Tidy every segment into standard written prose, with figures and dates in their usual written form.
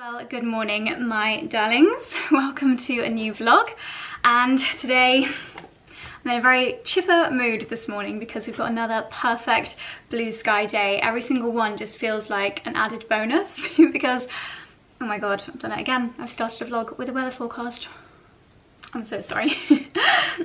Well, good morning, my darlings. Welcome to a new vlog. And today I'm in a very chipper mood this morning because we've got another perfect blue sky day. Every single one just feels like an added bonus because, oh my god, I've done it again. I've started a vlog with a weather forecast. I'm so sorry.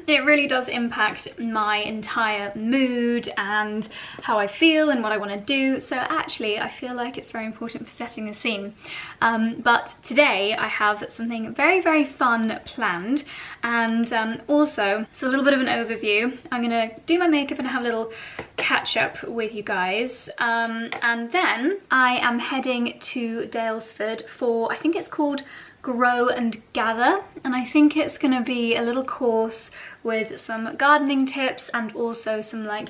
It really does impact my entire mood and how I feel and what I want to do. So actually, I feel like it's very important for setting the scene. But today I have something very, very fun planned. And also, it's a little bit of an overview. I'm going to do my makeup and have a little catch up with you guys. And then I am heading to Daylesford for, I think it's called Grow and Gather, and I think it's going to be a little course with some gardening tips and also some like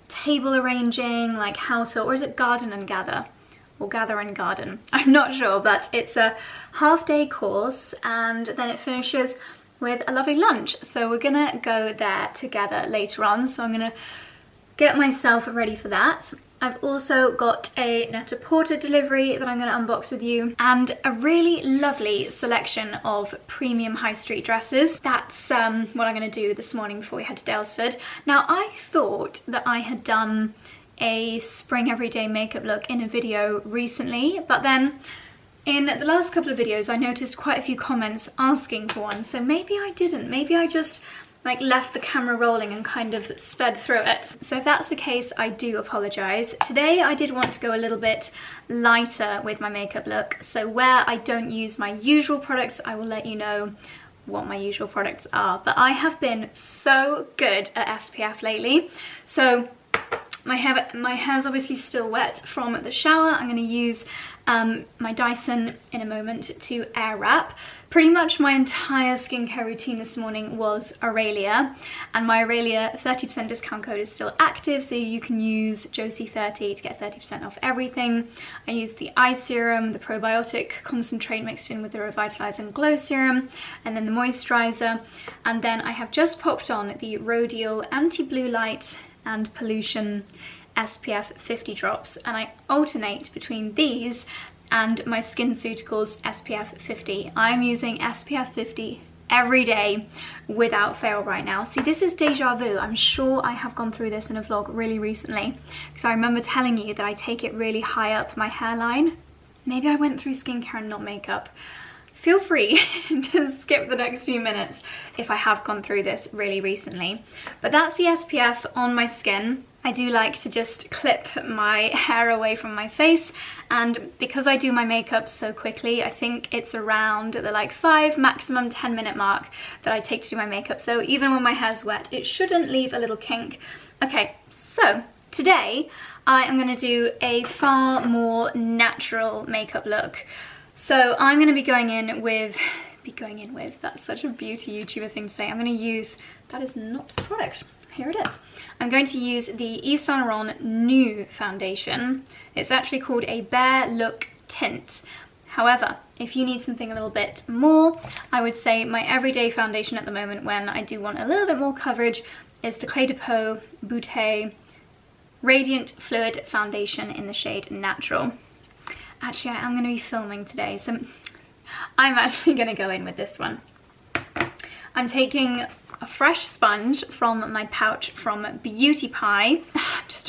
table arranging, like how to, or is it garden and gather or gather and garden? I'm not sure, but it's a half-day course and then it finishes with a lovely lunch, so we're gonna go there together later on. So I'm gonna get myself ready for that. I've also got a Net-a-Porter delivery that I'm going to unbox with you and a really lovely selection of premium high street dresses. That's what I'm going to do this morning before we head to Daylesford. Now, I thought that I had done a spring everyday makeup look in a video recently, but then in the last couple of videos I noticed quite a few comments asking for one, so maybe I didn't. Maybe I just like left the camera rolling and kind of sped through it. So if that's the case, I do apologise. Today I did want to go a little bit lighter with my makeup look. So where I don't use my usual products, I will let you know what my usual products are. But I have been so good at SPF lately. So my hair's obviously still wet from the shower. I'm going to use my Dyson in a moment to air wrap. Pretty much my entire skincare routine this morning was Aurelia, and my Aurelia 30% discount code is still active, so you can use Josie30 to get 30% off everything. I used the eye serum, the probiotic concentrate mixed in with the Revitalize and Glow serum, and then the moisturizer, and then I have just popped on the Rodial Anti-Blue Light and Pollution SPF 50 drops, and I alternate between these and my SkinCeuticals SPF 50. I'm using SPF 50 every day without fail right now. See, this is deja vu. I'm sure I have gone through this in a vlog really recently, because I remember telling you that I take it really high up my hairline. Maybe I went through skincare and not makeup. Feel free to skip the next few minutes if I have gone through this really recently. But that's the SPF on my skin. I do like to just clip my hair away from my face, and because I do my makeup so quickly, I think it's around the like 5 maximum 10-minute mark that I take to do my makeup. So even when my hair's wet, it shouldn't leave a little kink. Okay, so today I am going to do a far more natural makeup look. So I'm going to be going in with, that's such a beauty YouTuber thing to say. I'm going to use, that is not the product. Here it is. I'm going to use the Yves Saint Laurent New foundation. It's actually called a Bare Look Tint. However, if you need something a little bit more, I would say my everyday foundation at the moment when I do want a little bit more coverage is the Clé de Peau Bouté Radiant Fluid Foundation in the shade Natural. Actually, I am going to be filming today, so I'm actually going to go in with this one. I'm taking a fresh sponge from my pouch from Beauty Pie. I'm just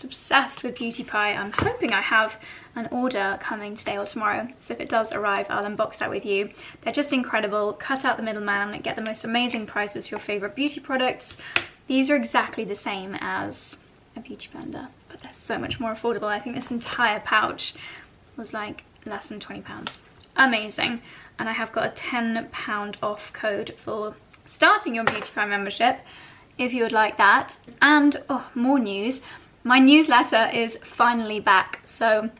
obsessed with Beauty Pie. I'm hoping I have an order coming today or tomorrow, so if it does arrive, I'll unbox that with you. They're just incredible. Cut out the middleman and get the most amazing prices for your favorite beauty products. These are exactly the same as a beauty blender, but they're so much more affordable. I think this entire pouch was like less than £20. Amazing. And I have got a £10 off code for starting your Beauty Pie membership if you would like that. And oh, more news, my newsletter is finally back. So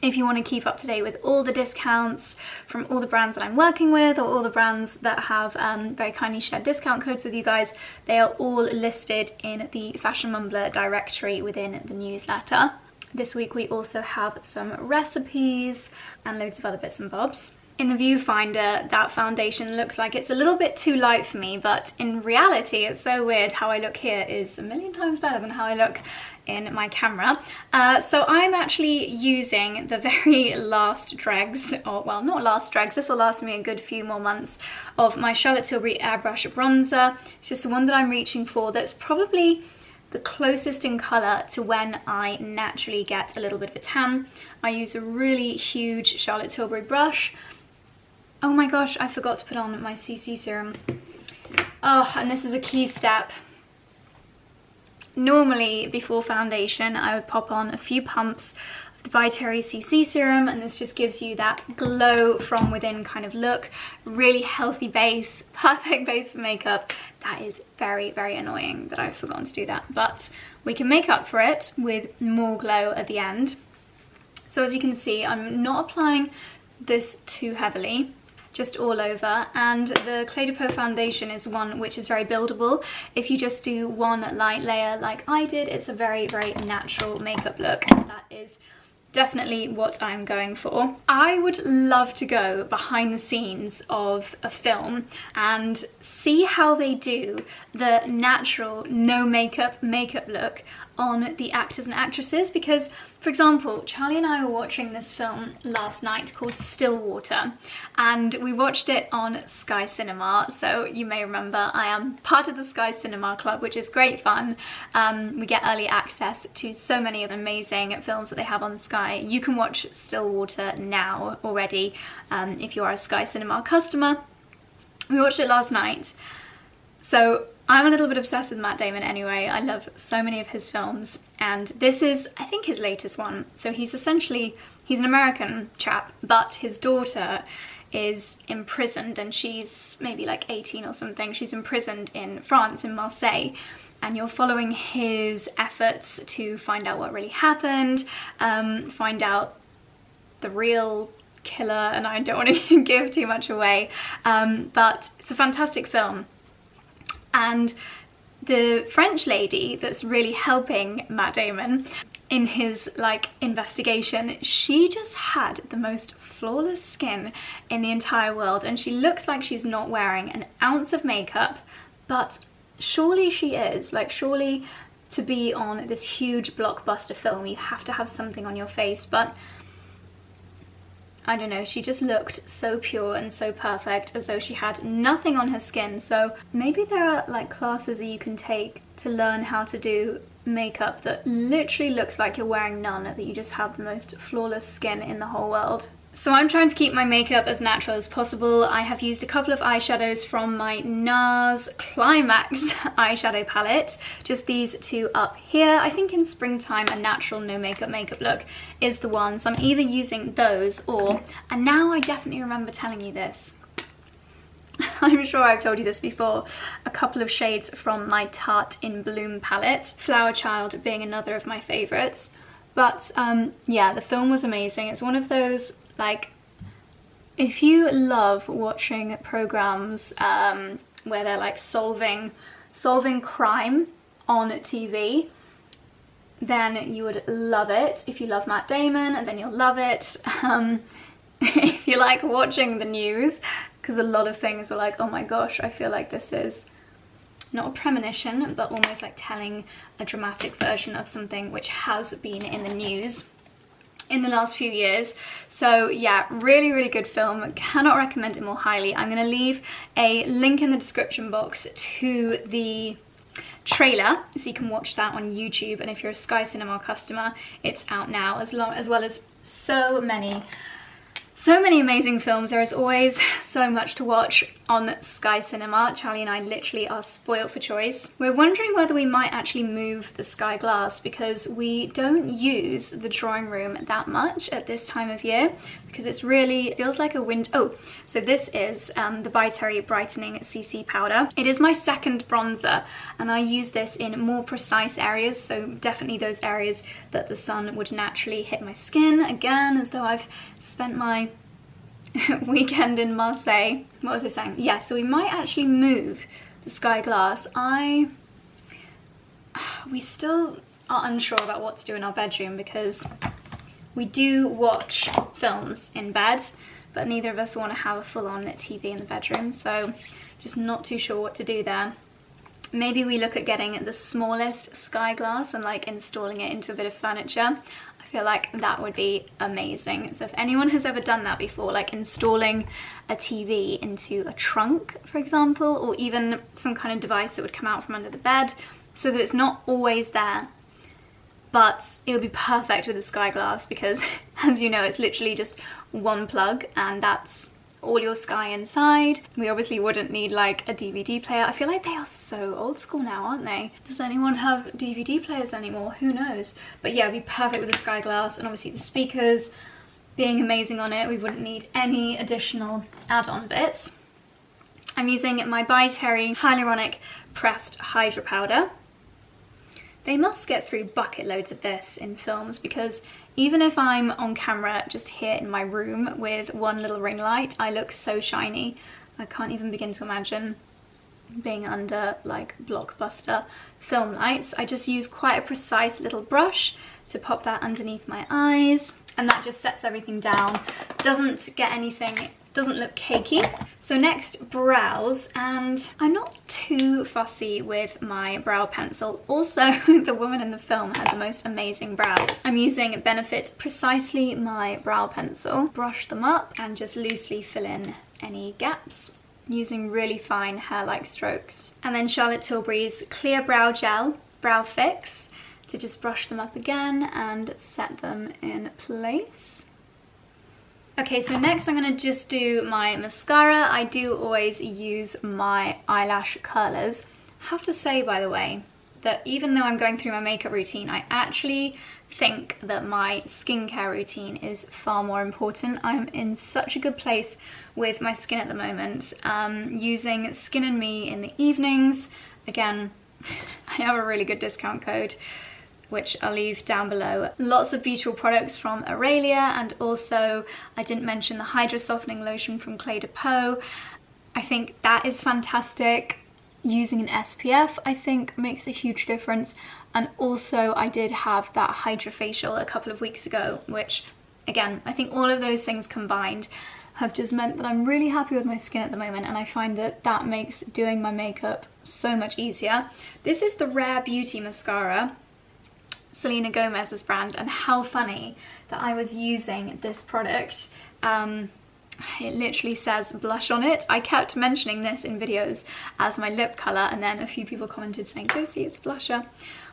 if you want to keep up to date with all the discounts from all the brands that I'm working with, or all the brands that have very kindly shared discount codes with you guys, they are all listed in the Fashion Mumblr directory within the newsletter. This week we also have some recipes and loads of other bits and bobs. in the viewfinder, that foundation looks like it's a little bit too light for me, but in reality, it's so weird. How I look here is a million times better than how I look in my camera. So I'm actually using the very last dregs, or well, not last dregs, this will last me a good few more months, of my Charlotte Tilbury Airbrush Bronzer. It's just the one that I'm reaching for that's probably the closest in colour to when I naturally get a little bit of a tan. I use a really huge Charlotte Tilbury brush. Oh my gosh, I forgot to put on my CC serum. Oh, and this is a key step. Normally, before foundation, I would pop on a few pumps of the By Terry CC serum, and this just gives you that glow from within kind of look. Really healthy base, perfect base for makeup. That is very, very annoying that I've forgotten to do that, but we can make up for it with more glow at the end. So as you can see, I'm not applying this too heavily, just all over, and the Clé de Peau foundation is one which is very buildable. If you just do one light layer like I did, it's a very, very natural makeup look. That is definitely what I'm going for. I would love to go behind the scenes of a film and see how they do the natural no makeup look on the actors and actresses, because for example, Charlie and I were watching this film last night called Stillwater, and we watched it on Sky Cinema. So you may remember I am part of the Sky Cinema Club, which is great fun. We get early access to so many of the amazing films that they have on Sky. You can watch Stillwater now already if you are a Sky Cinema customer. We watched it last night. So I'm a little bit obsessed with Matt Damon anyway. I love so many of his films, and this is, I think, his latest one. So he's an American chap, but his daughter is imprisoned, and she's maybe like 18 or something. She's imprisoned in France, in Marseille, and you're following his efforts to find out what really happened, find out the real killer, and I don't want to give too much away, but it's a fantastic film. And the French lady that's really helping Matt Damon in his investigation, she just had the most flawless skin in the entire world, and she looks like she's not wearing an ounce of makeup, but surely she is. Surely to be on this huge blockbuster film, you have to have something on your face, but I don't know, she just looked so pure and so perfect, as though she had nothing on her skin. So maybe there are classes that you can take to learn how to do makeup that literally looks like you're wearing none, that you just have the most flawless skin in the whole world. So I'm trying to keep my makeup as natural as possible. I have used a couple of eyeshadows from my NARS Climax eyeshadow palette. Just these two up here. I think in springtime a natural no makeup look is the one. So I'm either using those or, and now I definitely remember telling you this. I'm sure I've told you this before, a couple of shades from my Tarte in Bloom palette. Flower Child being another of my favourites. But yeah, the film was amazing. It's one of those, if you love watching programs where they're solving crime on TV, then you would love it. If you love Matt Damon, then you'll love it. If you like watching the news, because a lot of things were oh my gosh, I feel like this is not a premonition, but almost telling a dramatic version of something which has been in the news in the last few years. So yeah, really, really good film. Cannot recommend it more highly. I'm going to leave a link in the description box to the trailer so you can watch that on YouTube, and if you're a Sky Cinema customer, it's out now, as well as so many amazing films. There is always so much to watch on Sky Cinema. Charlie and I literally are spoiled for choice. We're wondering whether we might actually move the Sky Glass, because we don't use the drawing room that much at this time of year, because it feels like a wind. Oh, so this is the By Terry Brightening CC Powder. It is my second bronzer, and I use this in more precise areas, so definitely those areas that the sun would naturally hit my skin, again, as though I've spent my weekend in Marseille. What was I saying? Yeah, so we might actually move the Sky Glass. We still are unsure about what to do in our bedroom, because we do watch films in bed, but neither of us want to have a full-on TV in the bedroom, so just not too sure what to do there. Maybe we look at getting the smallest sky glass and like installing it into a bit of furniture. I feel like that would be amazing. So if anyone has ever done that before, like installing a TV into a trunk, for example, or even some kind of device that would come out from under the bed so that it's not always there, but it would be perfect with a sky glass because, as you know, it's literally just one plug and that's all your sky inside. We obviously wouldn't need like a DVD player. I feel like they are so old school now, aren't they? Does anyone have DVD players anymore? Who knows? But yeah, it'd be perfect with the sky glass, and obviously the speakers being amazing on it. We wouldn't need any additional add-on bits. I'm using my By Terry hyaluronic pressed hydra powder. They must get through bucket loads of this in films, because even if I'm on camera just here in my room with one little ring light, I look so shiny. I can't even begin to imagine being under like blockbuster film lights. I just use quite a precise little brush to pop that underneath my eyes, and that just sets everything down. Doesn't get anything, doesn't look cakey. So next, brows, and I'm not too fussy with my brow pencil. Also, the woman in the film had the most amazing brows. I'm using Benefit Precisely My brow pencil. Brush them up and just loosely fill in any gaps using really fine hair-like strokes. And then Charlotte Tilbury's Clear Brow Gel Brow Fix to just brush them up again and set them in place. Okay, so next I'm going to just do my mascara. I do always use my eyelash curlers. I have to say, by the way, that even though I'm going through my makeup routine, I actually think that my skincare routine is far more important. I'm in such a good place with my skin at the moment. Using Skin and Me in the evenings. Again, I have a really good discount code, which I'll leave down below. Lots of beautiful products from Aurelia, and also I didn't mention the Hydra Softening Lotion from Clé de Peau. I think that is fantastic. Using an SPF, I think, makes a huge difference. And also I did have that Hydra facial a couple of weeks ago, which again, I think all of those things combined have just meant that I'm really happy with my skin at the moment, and I find that that makes doing my makeup so much easier. This is the Rare Beauty mascara, Selena Gomez's brand, and how funny that I was using this product. It literally says blush on it. I kept mentioning this in videos as my lip colour, and then a few people commented saying, Josie, it's a blusher.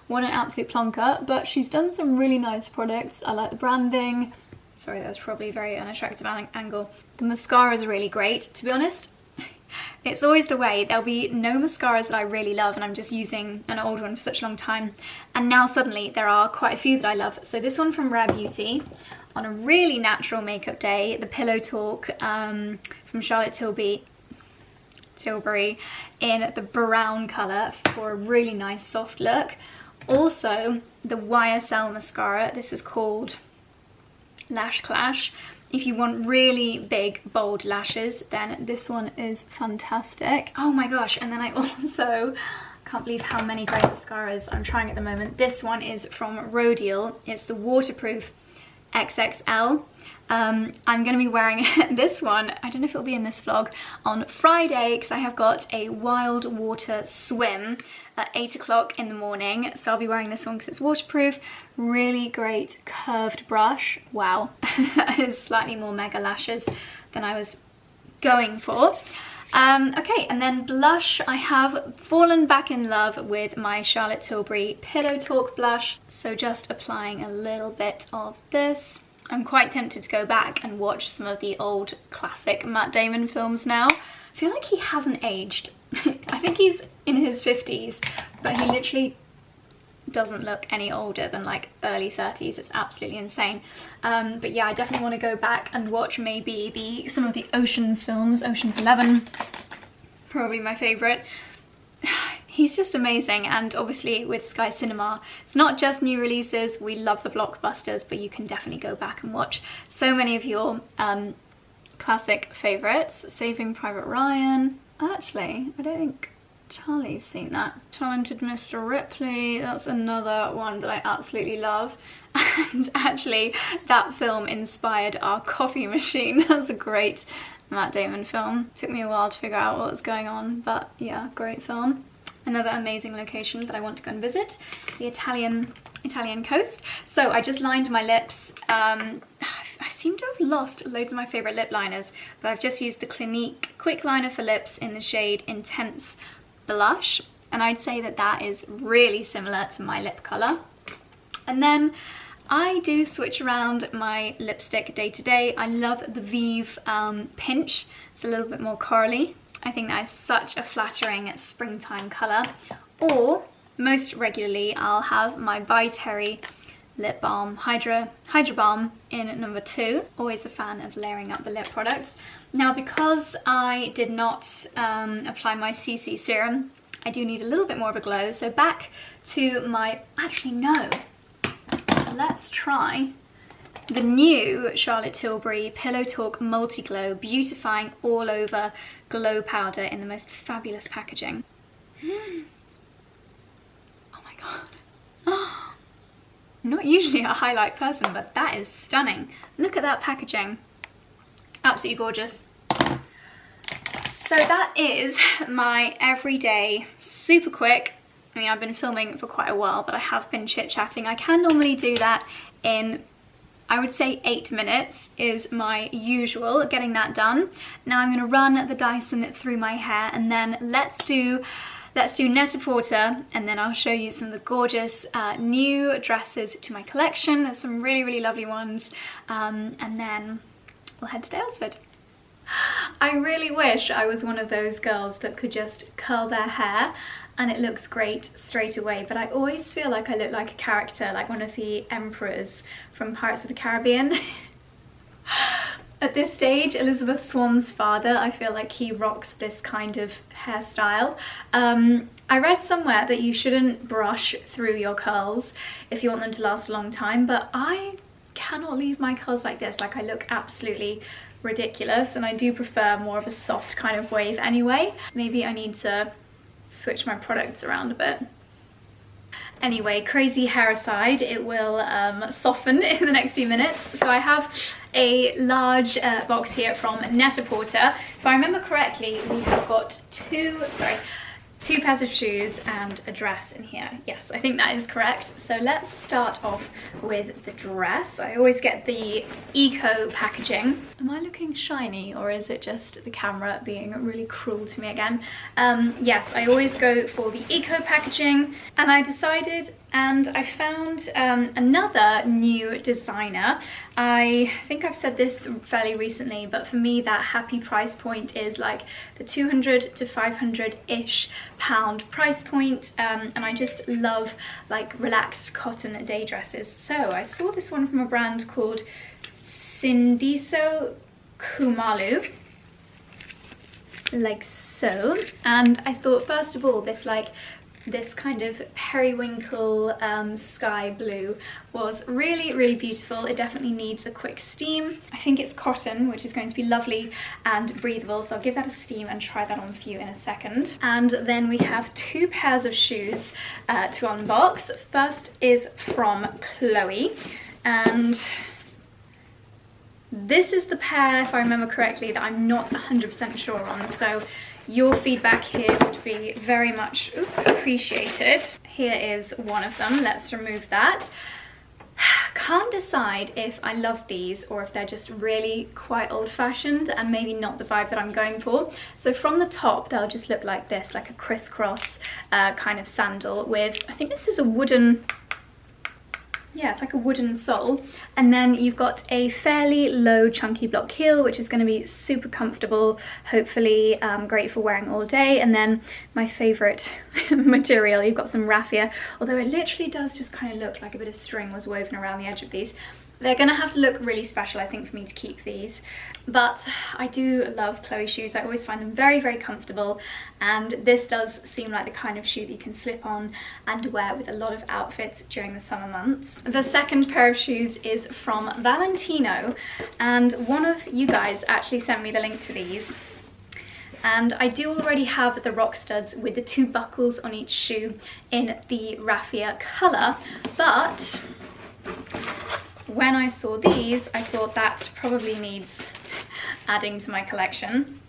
What an absolute plonker, but she's done some really nice products. I like the branding. Sorry, that was probably a very unattractive angle. The mascaras are really great. To be honest, it's always the way. There'll be no mascaras that I really love, and I'm just using an old one for such a long time. And now suddenly there are quite a few that I love. So this one from Rare Beauty, on a really natural makeup day, the Pillow Talk from Charlotte Tilbury in the brown colour for a really nice soft look. Also the YSL mascara, this is called Lash Clash. If you want really big, bold lashes, then this one is fantastic. Oh my gosh, and then I also can't believe how many great mascaras I'm trying at the moment. This one is from Rodial. It's the Waterproof XXL. I'm going to be wearing this one, I don't know if it'll be in this vlog, on Friday, because I have got a wild water swim at 8 o'clock in the morning. So I'll be wearing this one because it's waterproof. Really great curved brush. Wow, that is slightly more mega lashes than I was going for. Okay, and then blush. I have fallen back in love with my Charlotte Tilbury Pillow Talk blush. So just applying a little bit of this. I'm quite tempted to go back and watch some of the old classic Matt Damon films now. I feel like he hasn't aged. I think he's in his 50s, but he literally doesn't look any older than like early 30s. It's absolutely insane. But yeah, I definitely want to go back and watch maybe some of the Ocean's films. Ocean's 11, probably my favourite. He's just amazing, and obviously with Sky Cinema, it's not just new releases. We love the blockbusters, but you can definitely go back and watch so many of your classic favourites. Saving Private Ryan. Actually, I don't think Charlie's seen that. Talented Mr. Ripley, that's another one that I absolutely love. And actually, that film inspired our coffee machine. That's a great Matt Damon film. Took me a while to figure out what was going on, but yeah, great film. Another amazing location that I want to go and visit, the Italian coast. So I just lined my lips. I seem to have lost loads of my favourite lip liners, but I've just used the Clinique Quick Liner for Lips in the shade Intense Blush, and I'd say that that is really similar to my lip colour. And then I do switch around my lipstick day to day. I love the Vive Pinch. It's a little bit more corally. I think that is such a flattering springtime colour. Or, most regularly, I'll have my By Terry lip balm, Hydra Balm in number 2. Always a fan of layering up the lip products. Now, because I did not apply my CC serum, I do need a little bit more of a glow. So back to my, actually no, let's try the new Charlotte Tilbury Pillow Talk Multi Glow Beautifying All Over Glow Powder in the most fabulous packaging. Oh my god. I'm not usually a highlight person, but that is stunning. Look at that packaging. Absolutely gorgeous. So that is my everyday, super quick. I mean, I've been filming for quite a while, but I have been chit-chatting. I can normally do that in, I would say 8 minutes is my usual, getting that done. Now I'm gonna run the Dyson through my hair, and then let's do Net-a-Porter, and then I'll show you some of the gorgeous new dresses to my collection. There's some really, really lovely ones, and then we'll head to Daylesford. I really wish I was one of those girls that could just curl their hair and it looks great straight away, but I always feel like I look like a character, like one of the emperors from Pirates of the Caribbean. At this stage, Elizabeth Swann's father, I feel like he rocks this kind of hairstyle. I read somewhere that you shouldn't brush through your curls if you want them to last a long time, but I cannot leave my curls like this. Like, I look absolutely ridiculous, and I do prefer more of a soft kind of wave anyway. Maybe I need to switch my products around a bit. Anyway, crazy hair aside, it will soften in the next few minutes. So I have a large box here from Net-a-Porter. If I remember correctly, we have got two pairs of shoes and a dress in here. Yes, I think that is correct. So let's start off with the dress. I always get the eco packaging. Am I looking shiny, or is it just the camera being really cruel to me again? Yes, I always go for the eco packaging, and I decided, and I found another new designer. I think I've said this fairly recently, but for me that happy price point is like the 200 to 500-ish pound price point, and I just love like relaxed cotton day dresses. So I saw this one from a brand called Sindiso Kumalu, like so, and I thought, first of all, this kind of periwinkle sky blue was really, really beautiful. It definitely needs a quick steam. I think it's cotton, which is going to be lovely and breathable, so I'll give that a steam and try that on for you in a second. And then we have two pairs of shoes to unbox. First is from Chloe, and this is the pair, if I remember correctly, that I'm not 100% sure on, so your feedback here would be very much appreciated. Here is one of them. Let's remove that. Can't decide if I love these or if they're just really quite old-fashioned and maybe not the vibe that I'm going for. So from the top, they'll just look like this, like a crisscross kind of sandal with, I think this is a wooden, yeah, it's like a wooden sole, and then you've got a fairly low chunky block heel, which is going to be super comfortable, hopefully great for wearing all day. And then my favorite material, you've got some raffia, although it literally does just kind of look like a bit of string was woven around the edge of these. They're gonna have to look really special, I think, for me to keep these. But I do love Chloe shoes. I always find them very, very comfortable. And this does seem like the kind of shoe that you can slip on and wear with a lot of outfits during the summer months. The second pair of shoes is from Valentino. And one of you guys actually sent me the link to these. And I do already have the rock studs with the 2 buckles on each shoe in the raffia colour, but when I saw these, I thought that probably needs adding to my collection.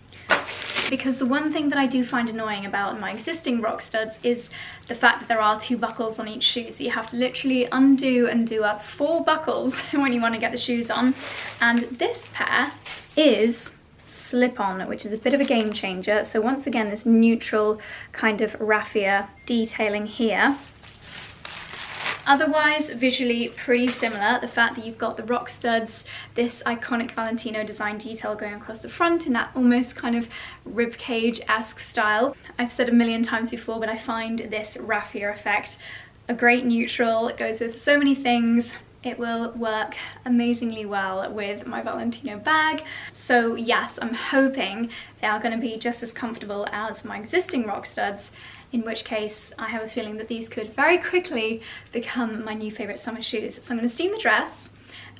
Because the one thing that I do find annoying about my existing rock studs is the fact that there are 2 buckles on each shoe, so you have to literally undo and do up 4 buckles when you want to get the shoes on. And this pair is slip-on, which is a bit of a game changer. So once again, this neutral kind of raffia detailing here. Otherwise, visually pretty similar. The fact that you've got the rock studs, this iconic Valentino design detail going across the front in that almost kind of ribcage-esque style. I've said a million times before, but I find this raffia effect a great neutral. It goes with so many things. It will work amazingly well with my Valentino bag. So yes, I'm hoping they are going to be just as comfortable as my existing rock studs, in which case I have a feeling that these could very quickly become my new favourite summer shoes. So I'm going to steam the dress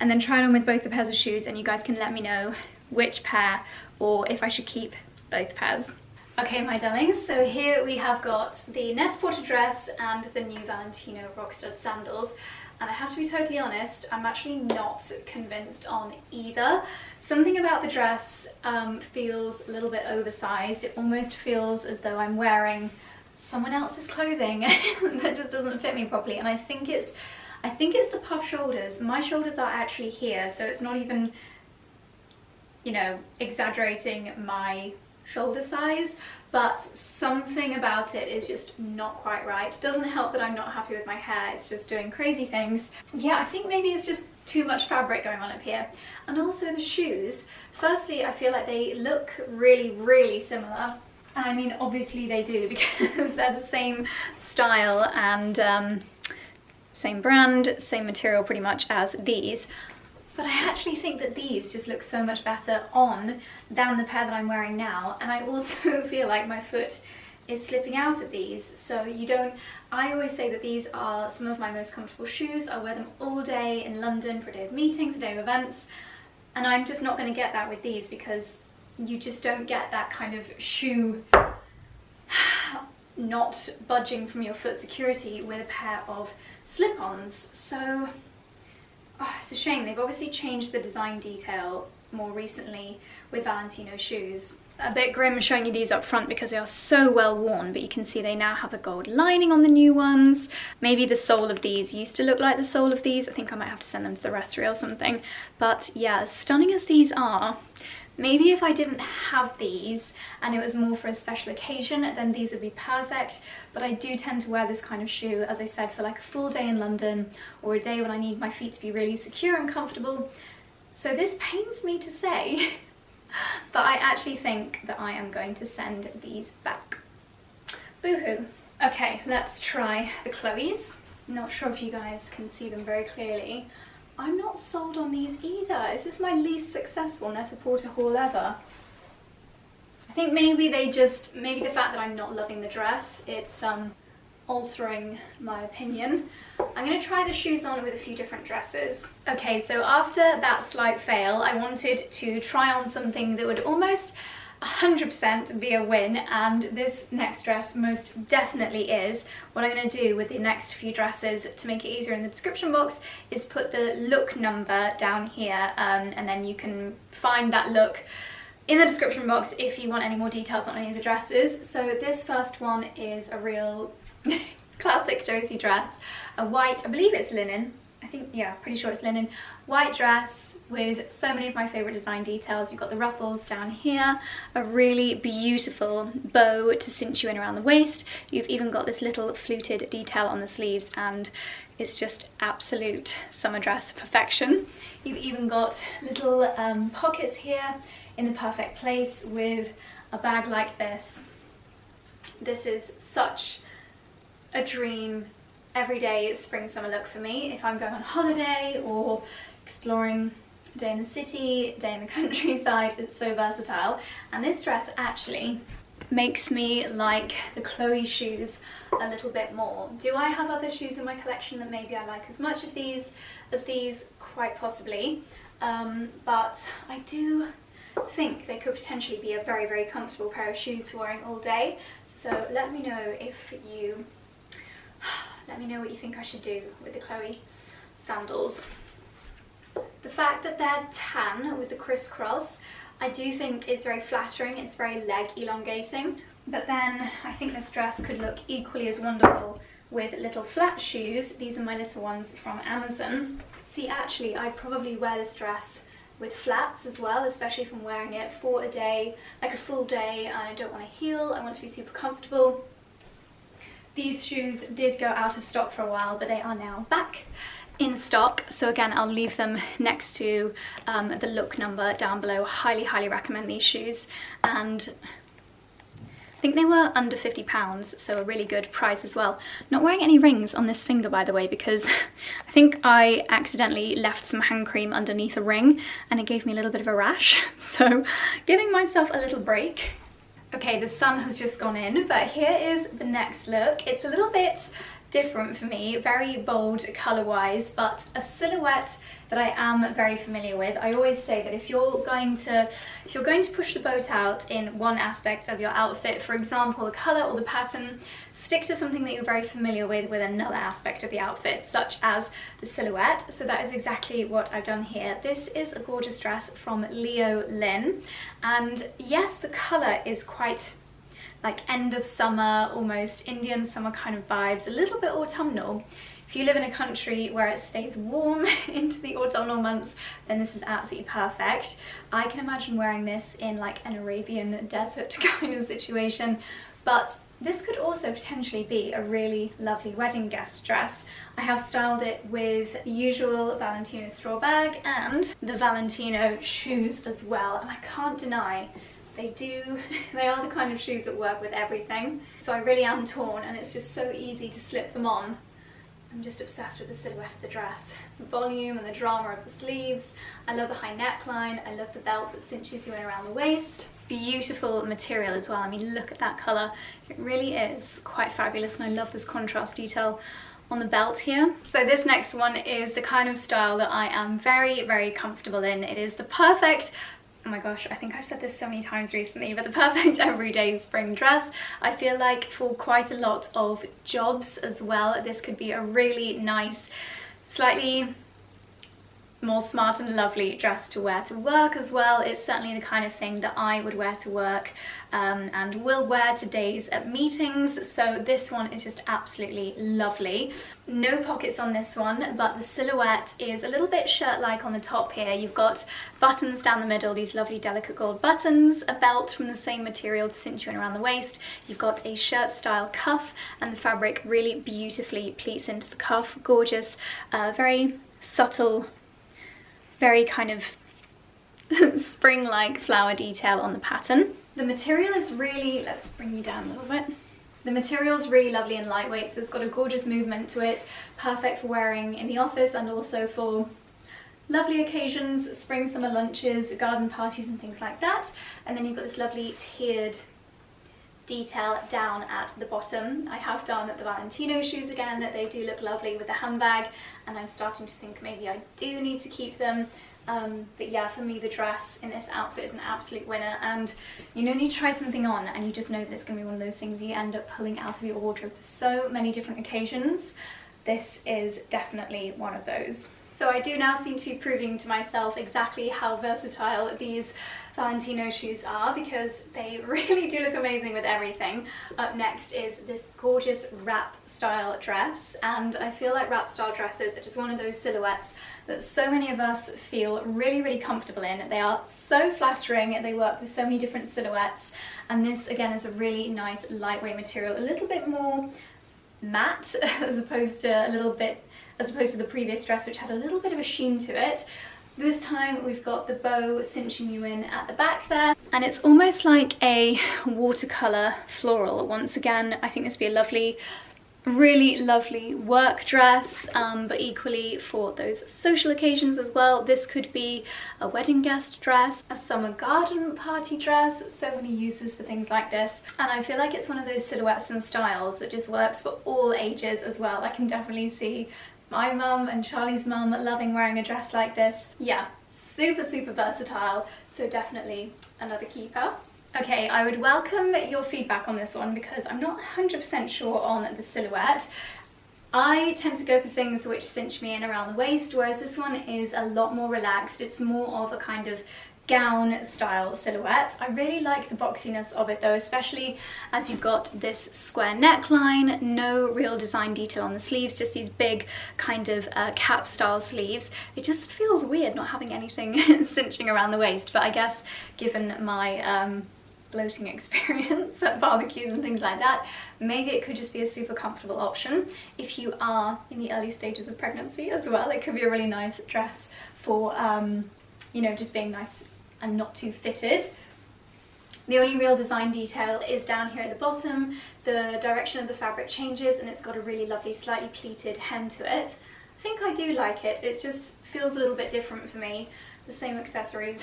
and then try it on with both the pairs of shoes, and you guys can let me know which pair or if I should keep both pairs. Okay, my darlings, so here we have got the Net-a-Porter dress and the new Valentino rock stud sandals. And I have to be totally honest, I'm actually not convinced on either. Something about the dress feels a little bit oversized. It almost feels as though I'm wearing someone else's clothing that just doesn't fit me properly. And I think it's the puff shoulders. My shoulders are actually here, so it's not even, you know, exaggerating my shoulder size, but something about it is just not quite right. It doesn't help that I'm not happy with my hair, it's just doing crazy things. Yeah, I think maybe it's just too much fabric going on up here. And also the shoes, firstly I feel like they look really similar. And I mean, obviously they do, because they're the same style and same brand, same material pretty much as these. But I actually think that these just look so much better on than the pair that I'm wearing now. And I also feel like my foot is slipping out of these. So you don't, I always say that these are some of my most comfortable shoes. I wear them all day in London for a day of meetings, a day of events. And I'm just not going to get that with these, because you just don't get that kind of shoe not budging from your foot security with a pair of slip-ons. So it's a shame. They've obviously changed the design detail more recently with Valentino shoes. A bit grim showing you these up front because they are so well worn, but you can see they now have a gold lining on the new ones. Maybe the sole of these used to look like the sole of these. I think I might have to send them to the Restory or something. But yeah, as stunning as these are, maybe if I didn't have these and it was more for a special occasion, then these would be perfect. But I do tend to wear this kind of shoe, as I said, for like a full day in London or a day when I need my feet to be really secure and comfortable. So this pains me to say, but I actually think that I am going to send these back. Boo-hoo. Okay, let's try the Chloe's. Not sure if you guys can see them very clearly. I'm not sold on these either. This is my least successful Net-a-Porter haul ever. I think maybe the fact that I'm not loving the dress, it's altering my opinion. I'm going to try the shoes on with a few different dresses. Okay, so after that slight fail, I wanted to try on something that would almost 100% be a win, and this next dress most definitely is. What I'm going to do with the next few dresses to make it easier in the description box is put the look number down here, and then you can find that look in the description box if you want any more details on any of the dresses. So this first one is a real classic Josie dress, a white, I believe it's linen, I think, yeah, pretty sure it's linen, white dress with so many of my favourite design details. You've got the ruffles down here, a really beautiful bow to cinch you in around the waist. You've even got this little fluted detail on the sleeves, and it's just absolute summer dress perfection. You've even got little pockets here in the perfect place with a bag like this. This is such a dream everyday spring summer look for me. If I'm going on holiday or exploring a day in the city, a day in the countryside, it's so versatile. And this dress actually makes me like the Chloe shoes a little bit more. Do I have other shoes in my collection that maybe I like as much of these as these? Quite possibly. But I do think they could potentially be a very, very comfortable pair of shoes for wearing all day. So let me know what you think I should do with the Chloe sandals. The fact that they're tan with the crisscross, I do think is very flattering. It's very leg elongating, but then I think this dress could look equally as wonderful with little flat shoes. These are my little ones from Amazon. See, actually, I'd probably wear this dress with flats as well, especially if I'm wearing it for a day, like a full day, and I don't want to heel, I want to be super comfortable. These shoes did go out of stock for a while, but they are now back in stock. So again, I'll leave them next to the look number down below. Highly, highly recommend these shoes. And I think they were under £50, so a really good price as well. Not wearing any rings on this finger, by the way, because I think I accidentally left some hand cream underneath a ring and it gave me a little bit of a rash. So giving myself a little break. Okay, the sun has just gone in, but here is the next look. It's a little bit different for me, very bold colour-wise, but a silhouette that I am very familiar with. I always say that if you're going to push the boat out in one aspect of your outfit, for example, the colour or the pattern, stick to something that you're very familiar with another aspect of the outfit, such as the silhouette. So that is exactly what I've done here. This is a gorgeous dress from Leo Lynn, and yes, the colour is quite like end of summer, almost Indian summer kind of vibes, a little bit autumnal. If you live in a country where it stays warm into the autumnal months, then this is absolutely perfect. I can imagine wearing this in like an Arabian desert kind of situation, but this could also potentially be a really lovely wedding guest dress. I have styled it with the usual Valentino straw bag and the Valentino shoes as well, and I can't deny they are the kind of shoes that work with everything. So I really am torn, and it's just so easy to slip them on. I'm just obsessed with the silhouette of the dress. The volume and the drama of the sleeves. I love the high neckline. I love the belt that cinches you in around the waist. Beautiful material as well. I mean, look at that colour. It really is quite fabulous, and I love this contrast detail on the belt here. So this next one is the kind of style that I am very, very comfortable in. It is the perfect, oh my gosh, I think I've said this so many times recently, but the perfect everyday spring dress. I feel like for quite a lot of jobs as well, this could be a really nice, slightly more smart and lovely dress to wear to work as well. It's certainly the kind of thing that I would wear to work and will wear to days at meetings. So this one is just absolutely lovely. No pockets on this one, but the silhouette is a little bit shirt-like on the top here. You've got buttons down the middle, these lovely delicate gold buttons, a belt from the same material to cinch you in around the waist. You've got a shirt-style cuff, and the fabric really beautifully pleats into the cuff. Gorgeous, very subtle, very kind of spring-like flower detail on the pattern. The material is really, let's bring you down a little bit. The material is really lovely and lightweight, so it's got a gorgeous movement to it, perfect for wearing in the office and also for lovely occasions, spring, summer lunches, garden parties and things like that. And then you've got this lovely tiered detail down at the bottom. I have done the Valentino shoes again. They do look lovely with the handbag, and I'm starting to think maybe I do need to keep them. But yeah, for me the dress in this outfit is an absolute winner, and you know, you try something on and you just know that it's going to be one of those things you end up pulling out of your wardrobe for so many different occasions. This is definitely one of those. So I do now seem to be proving to myself exactly how versatile these Valentino shoes are, because they really do look amazing with everything. Up next is this gorgeous wrap style dress, and I feel like wrap style dresses are just one of those silhouettes that so many of us feel really, really comfortable in. They are so flattering, they work with so many different silhouettes, and this again is a really nice lightweight material, a little bit more matte as opposed to the previous dress, which had a little bit of a sheen to it. This time we've got the bow cinching you in at the back there, and it's almost like a watercolour floral. Once again, I think this would be a lovely, really lovely work dress, but equally for those social occasions as well. This could be a wedding guest dress, a summer garden party dress, so many uses for things like this. And I feel like it's one of those silhouettes and styles that just works for all ages as well. I can definitely see my mum and Charlie's mum loving wearing a dress like this. Yeah, super, super versatile, so definitely another keeper. Okay, I would welcome your feedback on this one because I'm not 100% sure on the silhouette. I tend to go for things which cinch me in around the waist, whereas this one is a lot more relaxed. It's more of a kind of gown style silhouette. I really like the boxiness of it though, especially as you've got this square neckline, no real design detail on the sleeves, just these big kind of cap style sleeves. It just feels weird not having anything cinching around the waist, but I guess given my bloating experience at barbecues and things like that, maybe it could just be a super comfortable option. If you are in the early stages of pregnancy as well, it could be a really nice dress for you know, just being nice and not too fitted. The only real design detail is down here at the bottom. The direction of the fabric changes and it's got a really lovely slightly pleated hem to it. I think I do like it. It just feels a little bit different for me. The same accessories.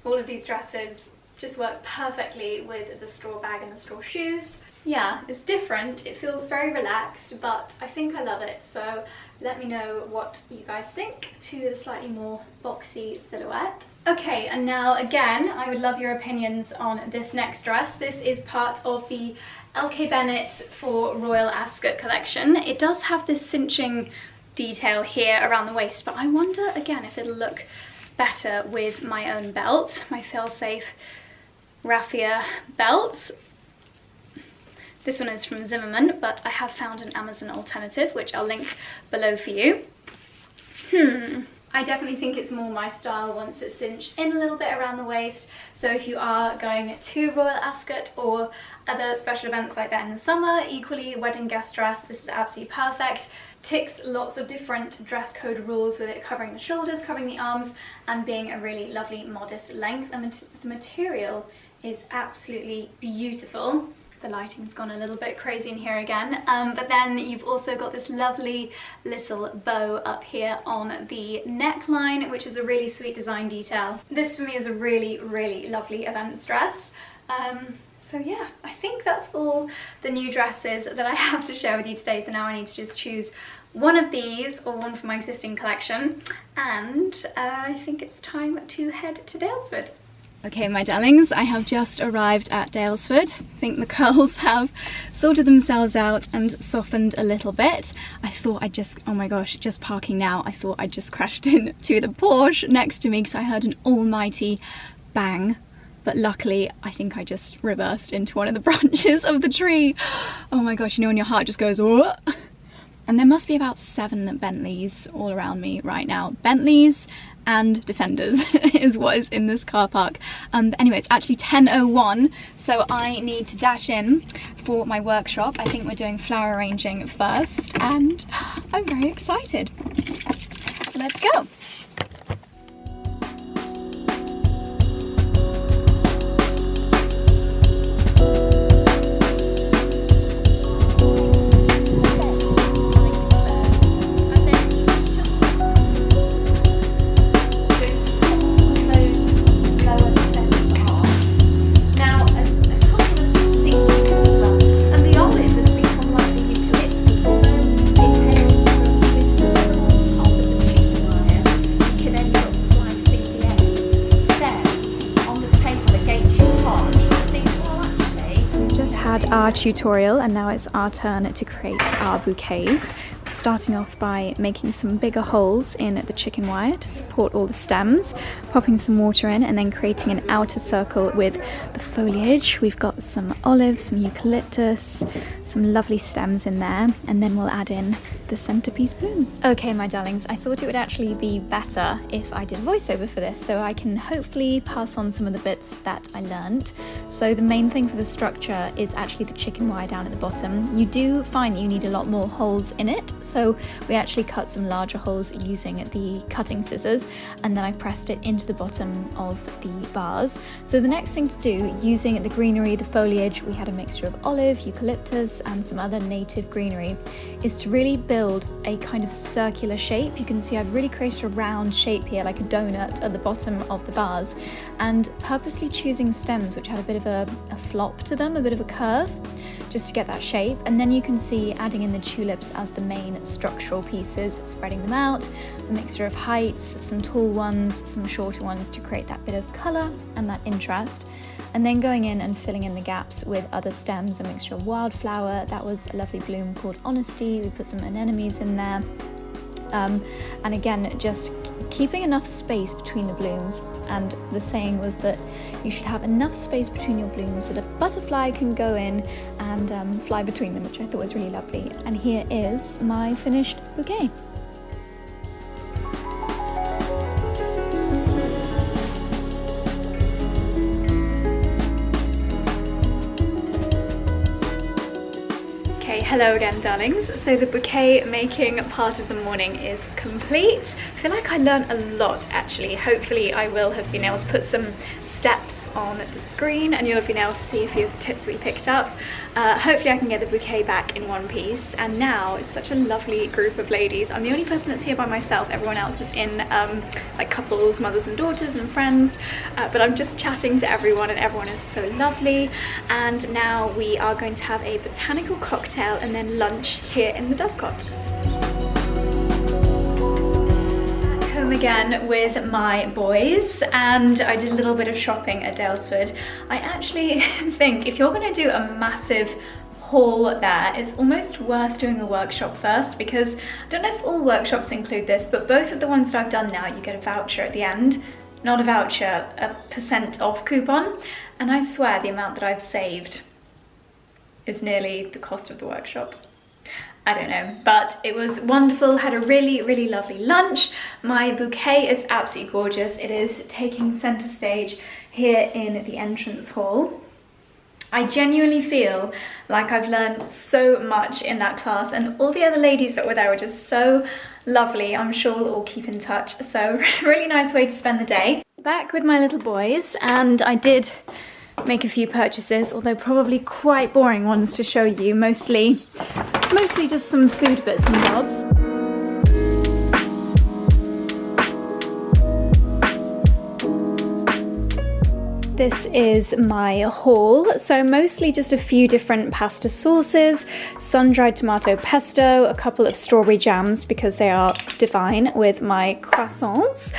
All of these dresses just work perfectly with the straw bag and the straw shoes. Yeah, it's different. It feels very relaxed, but I think I love it. So let me know what you guys think to the slightly more boxy silhouette. Okay, and now again, I would love your opinions on this next dress. This is part of the LK Bennett for Royal Ascot collection. It does have this cinching detail here around the waist, but I wonder again if it'll look better with my own belt, my fail-safe raffia belt. This one is from Zimmermann, but I have found an Amazon alternative, which I'll link below for you. I definitely think it's more my style once it's cinched in a little bit around the waist. So if you are going to Royal Ascot or other special events like that in the summer, equally wedding guest dress, this is absolutely perfect. Ticks lots of different dress code rules with it covering the shoulders, covering the arms, and being a really lovely modest length. And the material is absolutely beautiful. The lighting's gone a little bit crazy in here again, but then you've also got this lovely little bow up here on the neckline, which is a really sweet design detail. This for me is a really, really lovely events dress. So yeah, I think that's all the new dresses that I have to share with you today. So now I need to just choose one of these or one from my existing collection, and I think it's time to head to Daylesford. Okay, my darlings, I have just arrived at Daylesford. I think the curls have sorted themselves out and softened a little bit. I thought I'd just, oh my gosh, just parking now, I thought I'd just crashed into the Porsche next to me because I heard an almighty bang. But luckily, I think I just reversed into one of the branches of the tree. Oh my gosh, you know when your heart just goes, what? And there must be about 7 Bentleys all around me right now. Bentleys and Defenders is what is in this car park. But anyway, it's actually 10:01, so I need to dash in for my workshop. I think we're doing flower arranging first, and I'm very excited. Let's go. Our tutorial, and now it's our turn to create our bouquets, starting off by making some bigger holes in the chicken wire to support all the stems, popping some water in, and then creating an outer circle with the foliage. We've got some olives, some eucalyptus, some lovely stems in there, and then we'll add in the centerpiece blooms. Okay, my darlings, I thought it would actually be better if I did voiceover for this, so I can hopefully pass on some of the bits that I learned. So the main thing for the structure is actually the chicken wire down at the bottom. You do find that you need a lot more holes in it, so we actually cut some larger holes using the cutting scissors, and then I pressed it into the bottom of the vase. So the next thing to do, using the greenery, the foliage, we had a mixture of olive, eucalyptus, and some other native greenery, is to really build a kind of circular shape. You can see I've really created a round shape here, like a donut at the bottom of the vase, and purposely choosing stems which had a bit of a flop to them, a bit of a curve, just to get that shape. And then you can see adding in the tulips as the main structural pieces, spreading them out, a mixture of heights, some tall ones, some shorter ones to create that bit of colour and that interest. And then going in and filling in the gaps with other stems, a mixture of wildflower. That was a lovely bloom called Honesty. We put some anemones in there. And again, just keeping enough space between the blooms. And the saying was that you should have enough space between your blooms so that a butterfly can go in and fly between them, which I thought was really lovely. And here is my finished bouquet. Hello again, darlings. So the bouquet making part of the morning is complete. I feel like I learned a lot actually. Hopefully I will have been able to put some steps on the screen and you'll have been able to see a few of the tips we picked up. Hopefully I can get the bouquet back in one piece. And now it's such a lovely group of ladies. I'm the only person that's here by myself. Everyone else is in like couples, mothers and daughters and friends. But I'm just chatting to everyone and everyone is so lovely. And now we are going to have a botanical cocktail and then lunch here in the Dovecot. Home again with my boys and I did a little bit of shopping at Daylesford. I actually think if you're going to do a massive haul there, it's almost worth doing a workshop first, because I don't know if all workshops include this, but both of the ones that I've done now, you get a voucher at the end. Not a voucher, a % off coupon, and I swear the amount that I've saved is nearly the cost of the workshop. I don't know, but it was wonderful. Had a really lovely lunch. My bouquet is absolutely gorgeous. It is taking center stage here in the entrance hall. I genuinely feel like I've learned so much in that class, and all the other ladies that were there were just so lovely. I'm sure we'll all keep in touch. So really nice way to spend the day. Back with my little boys, and I did make a few purchases, although probably quite boring ones to show you, mostly just some food bits and bobs. This is my haul, so mostly just a few different pasta sauces, sun-dried tomato pesto, a couple of strawberry jams because they are divine with my croissants,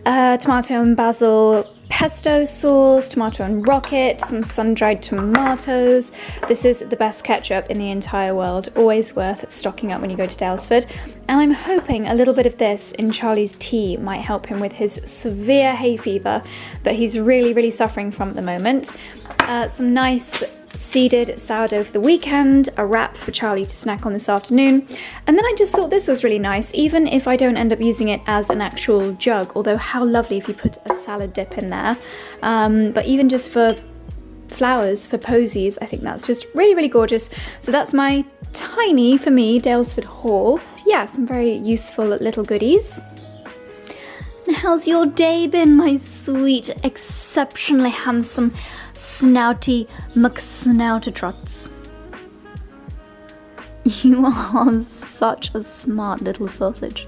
tomato and basil pesto sauce, tomato and rocket, some sun-dried tomatoes. This is the best ketchup in the entire world, always worth stocking up when you go to Daylesford. And I'm hoping a little bit of this in Charlie's tea might help him with his severe hay fever that he's really suffering from at the moment. Some nice seeded sourdough for the weekend, a wrap for Charlie to snack on this afternoon, and then I just thought this was really nice, even if I don't end up using it as an actual jug, although how lovely if you put a salad dip in there, but even just for flowers, for posies, I think that's just really gorgeous. So that's my tiny, for me, Daylesford haul. Yeah, some very useful little goodies. And how's your day been, my sweet, exceptionally handsome, snouty McSnoutertrots? You are such a smart little sausage.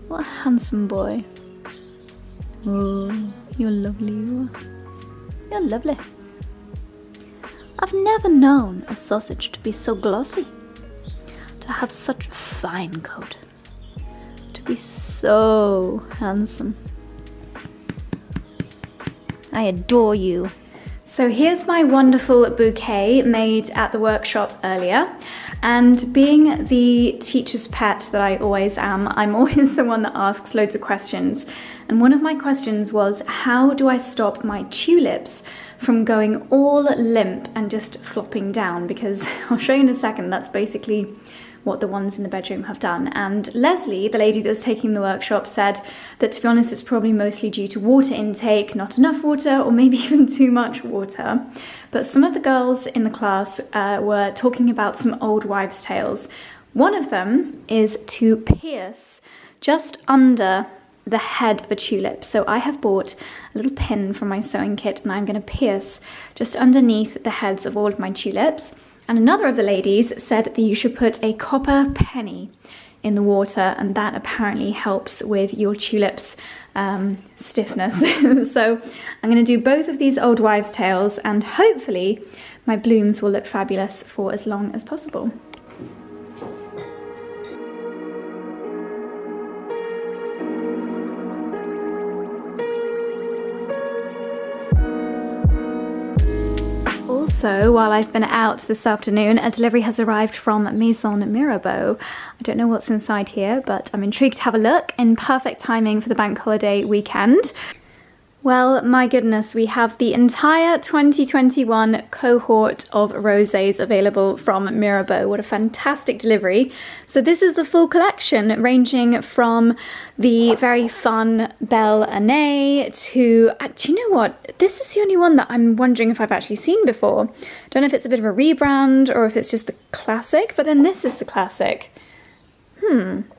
What a handsome boy. Oh, you're lovely, you are. You're lovely. I've never known a sausage to be so glossy, to have such a fine coat, to be so handsome. I adore you. So here's my wonderful bouquet made at the workshop earlier, and being the teacher's pet that I always am, I'm always the one that asks loads of questions. And one of my questions was, how do I stop my tulips from going all limp and just flopping down? Because I'll show you in a second, that's basically what the ones in the bedroom have done. And Leslie, the lady that was taking the workshop, said that, to be honest, it's probably mostly due to water intake, not enough water, or maybe even too much water. But some of the girls in the class were talking about some old wives' tales. One of them is to pierce just under the head of a tulip. So I have bought a little pin from my sewing kit, and I'm going to pierce just underneath the heads of all of my tulips. And another of the ladies said that you should put a copper penny in the water, and that apparently helps with your tulips' stiffness. So I'm going to do both of these old wives' tales, and hopefully my blooms will look fabulous for as long as possible. Also, while I've been out this afternoon, a delivery has arrived from Maison Mirabeau. I don't know what's inside here, but I'm intrigued to have a look, in perfect timing for the bank holiday weekend. Well, my goodness, we have the entire 2021 cohort of rosés available from Mirabeau. What a fantastic delivery. So this is the full collection, ranging from the very fun Belle Année to, do you know what? This is the only one that I'm wondering if I've actually seen before. Don't know if it's a bit of a rebrand or if it's just the classic, but then this is the classic.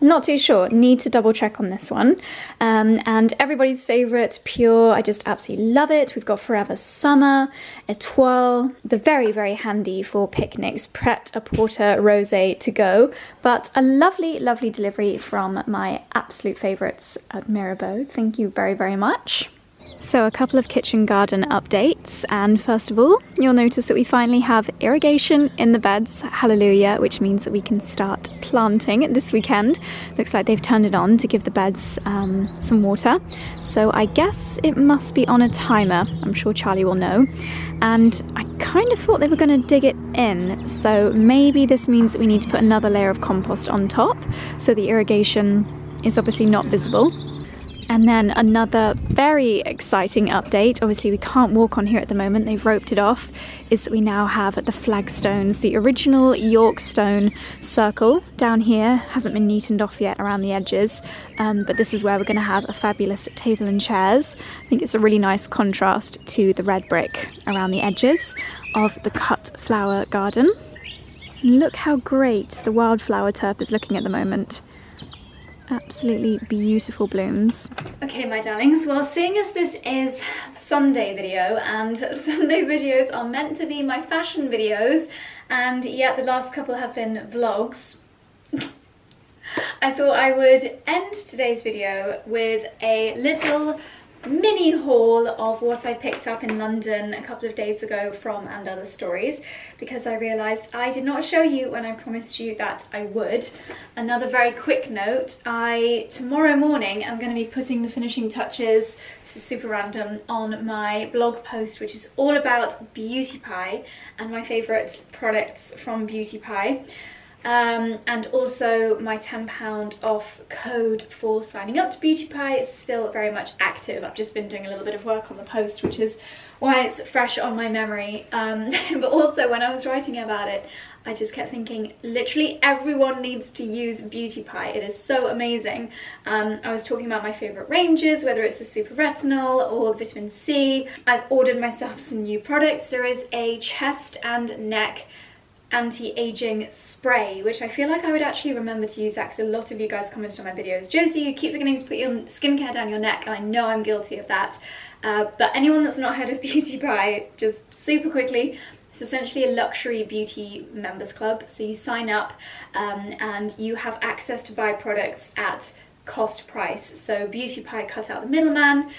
Not too sure. Need to double check on this one. And everybody's favourite, Pure. I just absolutely love it. We've got Forever Summer, Étoile. They're very, very handy for picnics. Pret-a-porter rosé to go. But a lovely, lovely delivery from my absolute favourites at Mirabeau. Thank you very, very much. So a couple of kitchen garden updates, and first of all, you'll notice that we finally have irrigation in the beds, hallelujah, which means that we can start planting this weekend. Looks like they've turned it on to give the beds some water, so I guess it must be on a timer. I'm sure Charlie will know. And I kind of thought they were going to dig it in, so maybe this means that we need to put another layer of compost on top, so the irrigation is obviously not visible. And then another very exciting update, obviously we can't walk on here at the moment, they've roped it off, is that we now have the flagstones, the original York stone circle down here, hasn't been neatened off yet around the edges, but this is where we're going to have a fabulous table and chairs. I think it's a really nice contrast to the red brick around the edges of the cut flower garden. Look how great the wildflower turf is looking at the moment. Absolutely beautiful blooms. Okay, my darlings, well, seeing as this is a Sunday video, and Sunday videos are meant to be my fashion videos, and yet the last couple have been vlogs, I thought I would end today's video with a little mini haul of what I picked up in London a couple of days ago from And Other Stories, because I realised I did not show you when I promised you that I would. Another very quick note, tomorrow morning I'm going to be putting the finishing touches, this is super random, on my blog post, which is all about Beauty Pie and my favourite products from Beauty Pie. And also my £10 off code for signing up to Beauty Pie is still very much active. I've just been doing a little bit of work on the post, which is why it's fresh on my memory. But also when I was writing about it, I just kept thinking, literally everyone needs to use Beauty Pie. It is so amazing. I was talking about my favourite ranges, whether it's the Super Retinol or Vitamin C. I've ordered myself some new products. There is a chest and neck anti-aging spray, which I feel like I would actually remember to use that, because a lot of you guys commented on my videos, Josie, you keep forgetting to put your skincare down your neck, and I know I'm guilty of that. But anyone that's not heard of Beauty Pie, just super quickly, it's essentially a luxury beauty members club. So you sign up and you have access to buy products at cost price. So Beauty Pie cut out the middleman.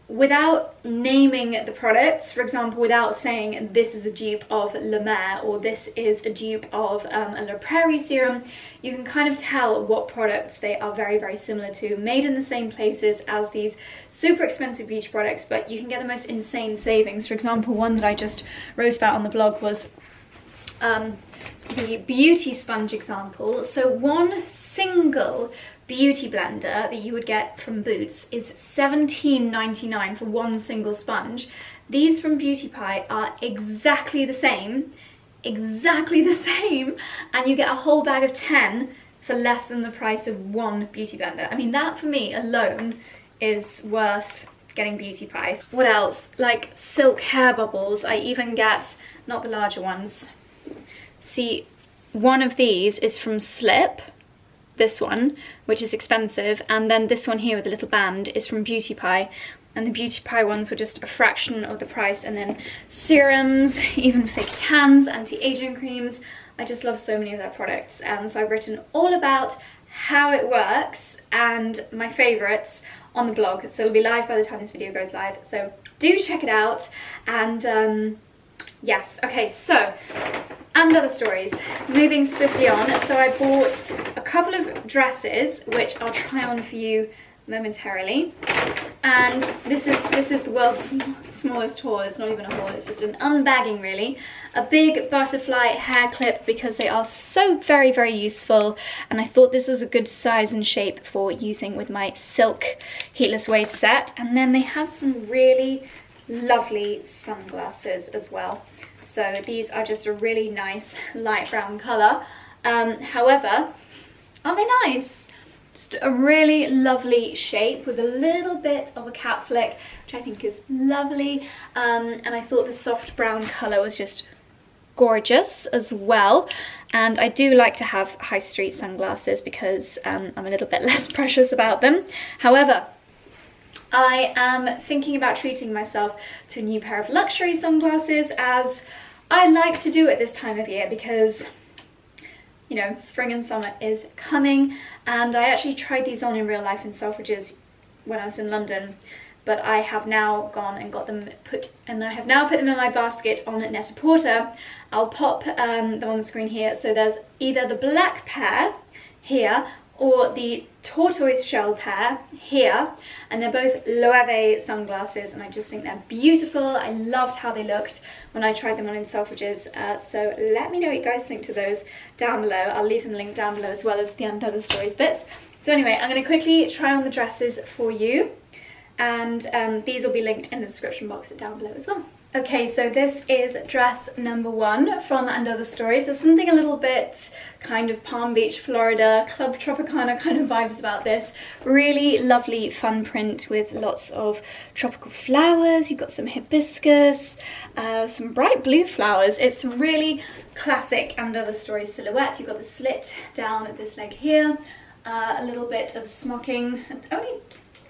Without naming the products, for example, without saying this is a dupe of La Mer or this is a dupe of a La Prairie serum, you can kind of tell what products they are very, very similar to, made in the same places as these super expensive beauty products, but you can get the most insane savings. For example, one that I just wrote about on the blog was the beauty sponge example. So one single beauty blender that you would get from Boots is £17.99 for one single sponge. These from Beauty Pie are exactly the same, and you get a whole bag of 10 for less than the price of one beauty blender. I mean, that for me alone is worth getting Beauty Pie. What else? Like silk hair bubbles. I even get, not the larger ones. See, one of these is from Slip, this one, which is expensive, and then this one here with the little band is from Beauty Pie, and the Beauty Pie ones were just a fraction of the price. And then serums, even fake tans, anti-aging creams. I just love so many of their products, and so I've written all about how it works and my favourites on the blog, so it'll be live by the time this video goes live, so do check it out. And yes, okay, so, and other stories, moving swiftly on. So I bought a couple of dresses which I'll try on for you momentarily, and this is the world's smallest haul. It's not even a haul, it's just an unbagging really. A big butterfly hair clip because they are so very, very useful, and I thought this was a good size and shape for using with my silk heatless wave set. And then they have some really lovely sunglasses as well. So these are just a really nice light brown colour. However, aren't they nice? Just a really lovely shape with a little bit of a cap flick, which I think is lovely. And I thought the soft brown colour was just gorgeous as well. And I do like to have high street sunglasses because I'm a little bit less precious about them. However, I am thinking about treating myself to a new pair of luxury sunglasses, as I like to do at this time of year because, you know, spring and summer is coming, and I actually tried these on in real life in Selfridges when I was in London, but I have now gone and got them put in my basket on Net-a-Porter. I'll pop them on the screen here. So there's either the black pair here or the tortoise shell pair here, and they're both Loewe sunglasses, and I just think they're beautiful. I loved how they looked when I tried them on in Selfridges, so let me know what you guys think to those down below. I'll leave them linked down below as well as the and other stories bits. So anyway, I'm going to quickly try on the dresses for you, and these will be linked in the description box down below as well. Okay, so this is dress number 1 from And Other Stories. So something a little bit kind of Palm Beach, Florida, Club Tropicana kind of vibes about this. Really lovely fun print with lots of tropical flowers. You've got some hibiscus, some bright blue flowers. It's really classic And Other Stories silhouette. You've got the slit down at this leg here, a little bit of smocking, only a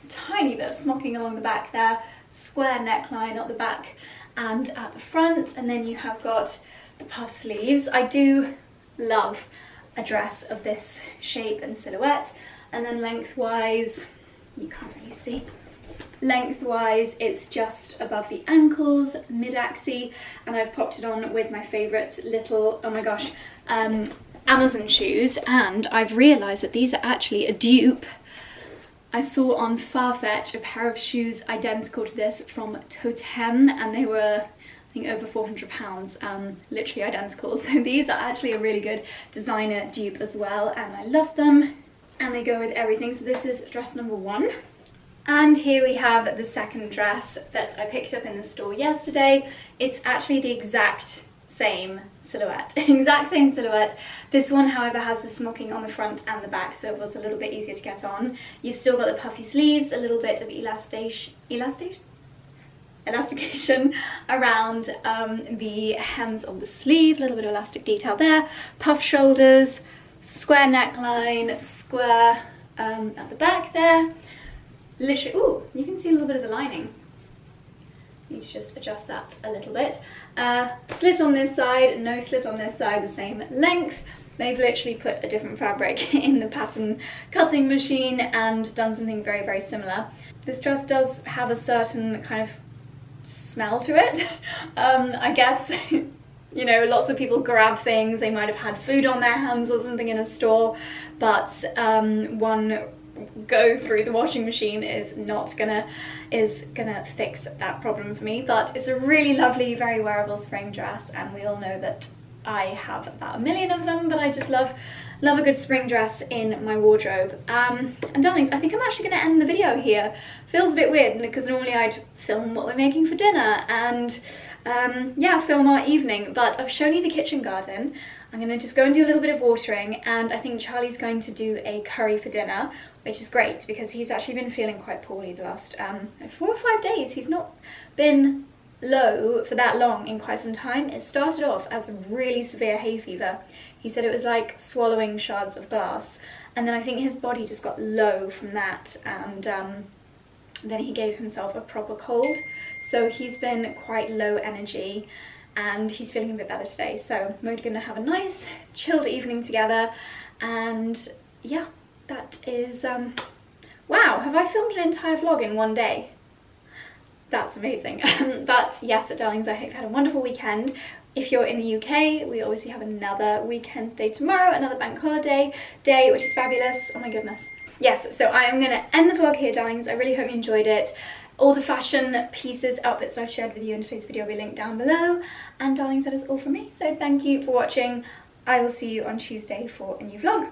tiny bit of smocking along the back there, square neckline at the back and at the front, and then you have got the puff sleeves. I do love a dress of this shape and silhouette. And then lengthwise, you can't really see, lengthwise it's just above the ankles, mid-axi, and I've popped it on with my favourite little, oh my gosh, Amazon shoes, and I've realised that these are actually a dupe. I saw on Farfetch a pair of shoes identical to this from Totem, and they were, I think, over £400, literally identical. So these are actually a really good designer dupe as well, and I love them, and they go with everything. So this is dress number 1. And here we have the second dress that I picked up in the store yesterday. It's actually the exact same silhouette, exact same silhouette. This one, however, has the smocking on the front and the back, so it was a little bit easier to get on. You've still got the puffy sleeves, a little bit of elastication around the hems of the sleeve, a little bit of elastic detail there, puff shoulders, square neckline, square at the back there. Literally, ooh, you can see a little bit of the lining. Need to just adjust that a little bit. Slit on this side, no slit on this side, the same length. They've literally put a different fabric in the pattern cutting machine and done something very, very similar. This dress does have a certain kind of smell to it. I guess, you know, lots of people grab things, they might have had food on their hands or something in a store, but one go through the washing machine is gonna fix that problem for me. But it's a really lovely, very wearable spring dress, and we all know that I have about 1 million of them, but I just love a good spring dress in my wardrobe. And darlings, I think I'm actually going to end the video here. Feels a bit weird because normally I'd film what we're making for dinner and yeah, film our evening, but I've shown you the kitchen garden. I'm going to just go and do a little bit of watering, and I think Charlie's going to do a curry for dinner, which is great because he's actually been feeling quite poorly the last 4 or 5 days. He's not been low for that long in quite some time. It started off as a really severe hay fever. He said it was like swallowing shards of glass, and then I think his body just got low from that, and then he gave himself a proper cold. So he's been quite low energy, and he's feeling a bit better today. So we're gonna have a nice chilled evening together, and yeah, that is, wow, have I filmed an entire vlog in one day? That's amazing. But yes, darlings, I hope you had a wonderful weekend. If you're in the UK, we obviously have another weekend day tomorrow, another bank holiday day, which is fabulous. Oh my goodness. Yes, so I am going to end the vlog here, darlings. I really hope you enjoyed it. All the fashion pieces, outfits I've shared with you in today's video will be linked down below. And darlings, that is all from me. So thank you for watching. I will see you on Tuesday for a new vlog.